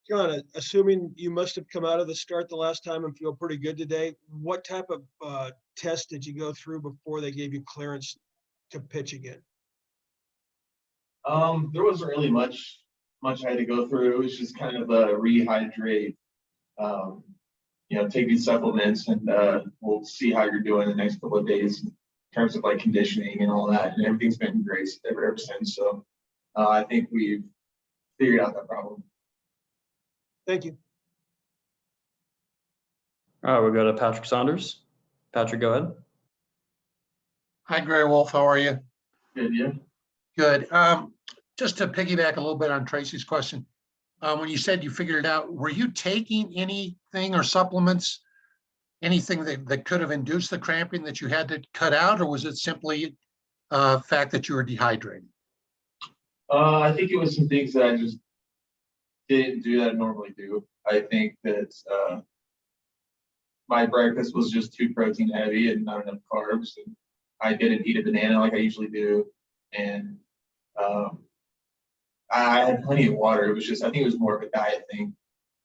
John, assuming you must have come out of the start the last time and feel pretty good today, what type of test did you go through before they gave you clearance to pitch again? There wasn't really much I had to go through. It was just kind of a rehydrate, take these supplements, and we'll see how you're doing the next couple of days in terms of like conditioning and all that. And everything's been great ever since. So I think we've figured out that problem. Thank you. All right, we'll go to Patrick Saunders. Patrick, go ahead. Hi, Gray Wolf. How are you? Good, yeah. Good. Just to piggyback a little bit on Tracy's question, when you said you figured it out, were you taking anything or supplements, anything that could have induced the cramping that you had to cut out, or was it simply fact that you were dehydrated? I think it was some things that I just didn't do that I normally do. I think that my breakfast was just too protein heavy and not enough carbs. And I didn't eat a banana like I usually do. And I had plenty of water. It was just, I think it was more of a diet thing.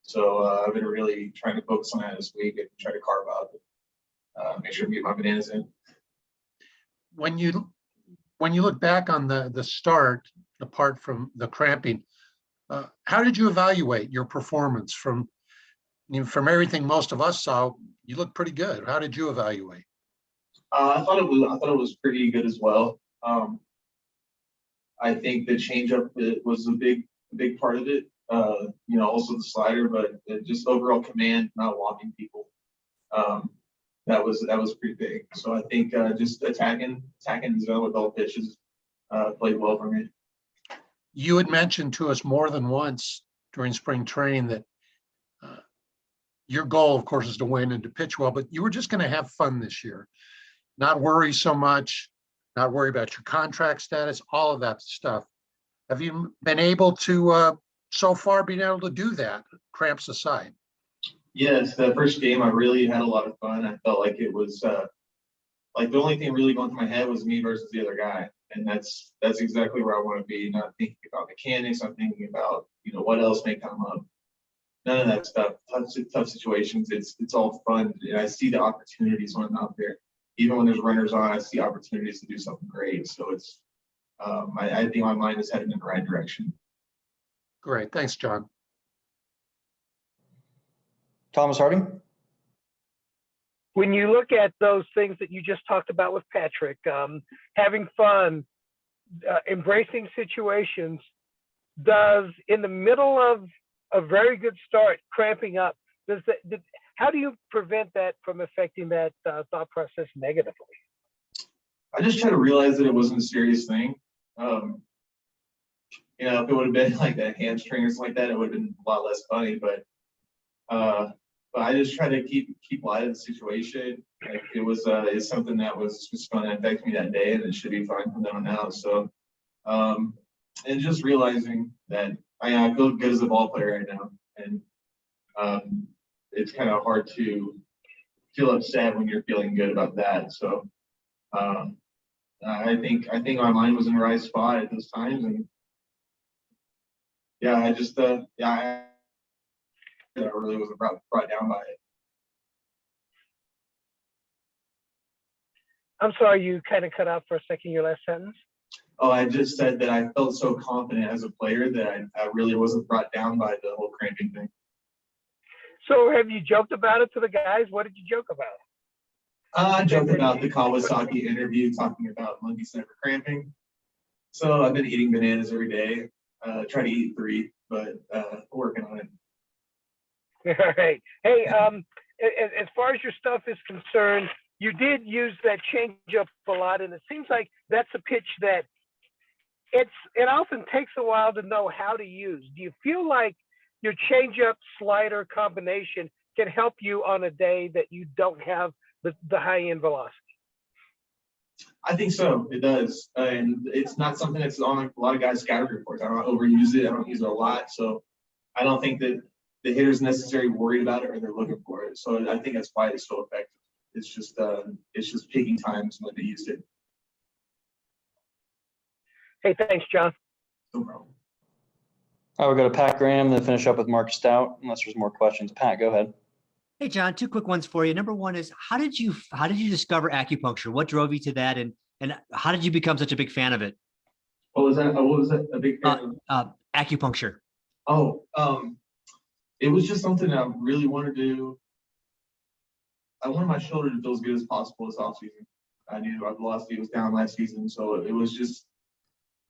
So I've been really trying to focus on that this week and try to carve up, make sure to get my bananas in. When you look back on the start, apart from the cramping, how did you evaluate your performance from everything most of us saw? You looked pretty good. How did you evaluate? I thought it was pretty good as well. I think the changeup was a big part of it. Also the slider, but just overall command, not walking people. That was pretty big. So I think just attacking the zone with all pitches played well for me. You had mentioned to us more than once during spring training that your goal, of course, is to win and to pitch well, but you were just going to have fun this year, not worry so much, not worry about your contract status, all of that stuff. Have you been able to, so far, been able to do that, cramps aside? Yes, the first game I really had a lot of fun. I felt like it was like the only thing really going through my head was me versus the other guy. And that's exactly where I want to be, not thinking about mechanics. I'm thinking about, what else may come up. None of that stuff, tough situations. It's all fun. And I see the opportunities when I'm out there. Even when there's runners on, I see opportunities to do something great. So it's, I think my mind is headed in the right direction. Great. Thanks, John. Thomas Harding. When you look at those things that you just talked about with Patrick, having fun, embracing situations, does in the middle of a very good start, cramping up, how do you prevent that from affecting that thought process negatively? I just try to realize that it wasn't a serious thing. If it would have been like that hamstring or something like that, it would have been a lot less funny. But I just try to keep light of the situation. Like it's something that was just going to affect me that day, and it should be fine from then on out. So, and just realizing that I feel good as a ball player right now, and it's kind of hard to feel upset when you're feeling good about that. So, I think my mind was in the right spot at those times, and yeah, I really wasn't brought down by it. I'm sorry, you kind of cut out for a second, your last sentence. Oh, I just said that I felt so confident as a player that I really wasn't brought down by the whole cramping thing. So have you joked about it to the guys? What did you joke about? I joked about the Kawasaki interview talking about monkeys never cramping. So I've been eating bananas every day. Try to eat 3, but working on it. All right. Hey, as far as your stuff is concerned, you did use that changeup a lot, and it seems like that's a pitch that it often takes a while to know how to use. Do you feel like your changeup slider combination can help you on a day that you don't have the high end velocity? I think so. It does, and it's not something that's on a lot of guys' scouting reports. I don't overuse it. I don't use it a lot, so I don't think that the hitter's necessarily worried about it or they're looking for it. So I think that's why it's so effective. It's just picking times when they used it. Hey, thanks, John. No problem. I will go to Pat Graham, then finish up with Mark Stout, unless there's more questions. Pat, go ahead. Hey, John, two quick ones for you. Number one is how did you discover acupuncture? What drove you to that? And how did you become such a big fan of it? What was that? What was that? A big fan of? Acupuncture. Oh, it was just something I really wanted to do. I wanted my shoulder to feel as good as possible this offseason. I knew my velocity was down last season, so it was just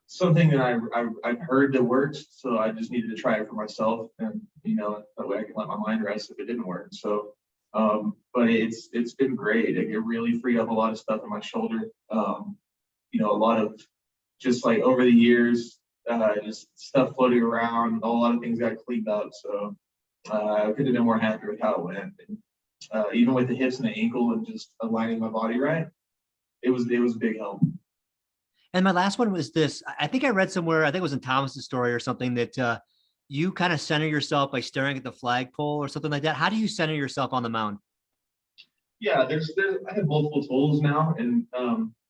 something that I've heard that works. So I just needed to try it for myself, and that way I can let my mind rest if it didn't work. So, but it's been great. It really freed up a lot of stuff in my shoulder. A lot of just like over the years, just stuff floating around. A lot of things got cleaned up. So I could have been more happy with how it went. And, even with the hips and the ankle and just aligning my body right, it was a big help. And my last one was this. I think I read somewhere, I think it was in Thomas's story or something, that you kind of center yourself by staring at the flagpole or something like that. How do you center yourself on the mound? Yeah, I have multiple tools now, and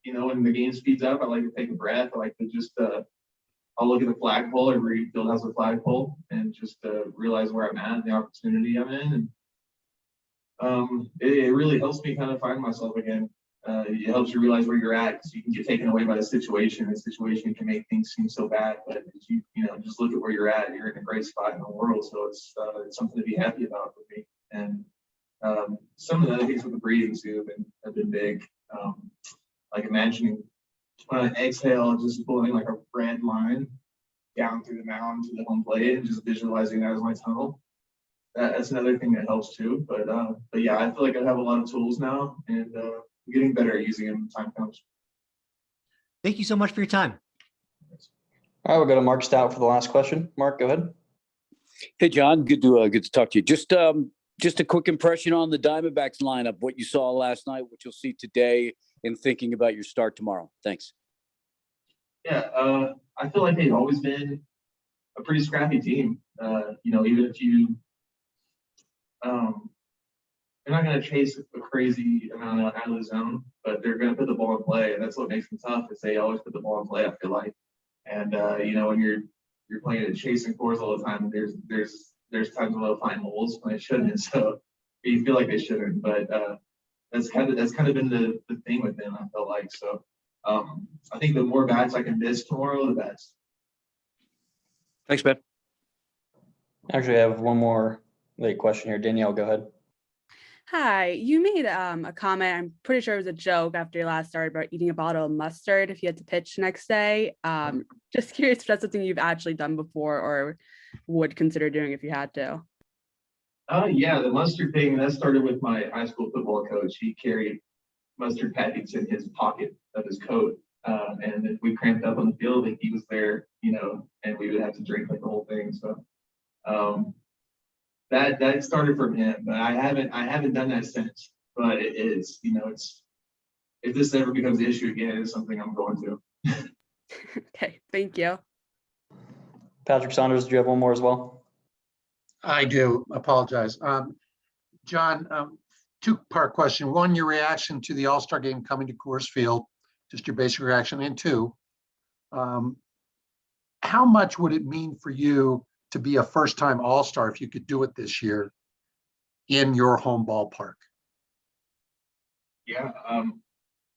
when the game speeds up, I like to take a breath. I like to just I'll look at the flagpole. Every field has a flagpole, and just realize where I'm at and the opportunity I'm in. And it really helps me kind of find myself again. It helps you realize where you're at, because you can get taken away by the situation. The situation can make things seem so bad, but if you just look at where you're at, you're in a great spot in the world. So it's something to be happy about for me. And some of the other things with the breathing too have been big. Like imagining when I exhale, just blowing like a red line down through the mound to the home plate, and just visualizing that as my tunnel. That's another thing that helps too. But yeah, I feel like I have a lot of tools now, and I'm getting better at using them when time comes. Thank you so much for your time. All right, we'll go to Mark Stout for the last question. Mark, go ahead. Hey, John, good to talk to you. Just a quick impression on the Diamondbacks lineup, what you saw last night, what you'll see today, and thinking about your start tomorrow. Thanks. Yeah, I feel like they've always been a pretty scrappy team. Even if you, they're not going to chase a crazy amount out of the zone, but they're going to put the ball in play, and that's what makes them tough. Is they always put the ball in play, I feel like. And when you're playing at chasing fours all the time, there's times when they'll find holes when they shouldn't. So you feel like they shouldn't, but that's kind of been the thing with them, I felt like. So I think the more bats I can miss tomorrow, the best. Thanks, Ben. Actually, I have one more late question here. Danielle, go ahead. Hi, you made a comment, I'm pretty sure it was a joke after your last start, about eating a bottle of mustard if you had to pitch next day. Just curious if that's something you've actually done before or would consider doing if you had to. Yeah, the mustard thing, that started with my high school football coach. He carried mustard packets in his pocket of his coat. And if we cramped up on the field, and he was there, and we would have to drink like the whole thing. So that started from him, but I haven't done that since. But it's if this ever becomes an issue again, it's something I'm going to. Okay, thank you. Patrick Saunders, do you have one more as well? I do apologize. John, two-part question. One, your reaction to the All-Star game coming to Coors Field, just your basic reaction. And two, how much would it mean for you to be a first-time All-Star if you could do it this year in your home ballpark? Yeah, I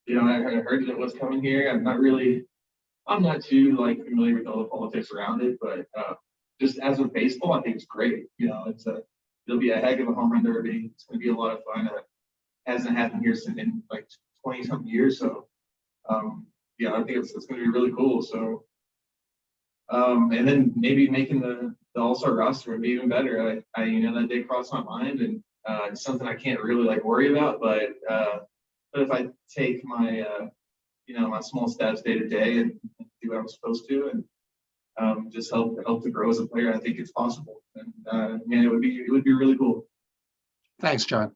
heard that it was coming here. I'm not too familiar with all the politics around it, but just as with baseball, I think it's great. It'll be a heck of a home run derby. It's going to be a lot of fun. It hasn't happened here since in 20 something years. So I think it's going to be really cool. So and then maybe making the All-Star roster would be even better. That day crossed my mind, and it's something I can't really worry about. But if I take my my small steps day to day and do what I'm supposed to, and just help to grow as a player, I think it's possible. And it would be really cool. Thanks, John.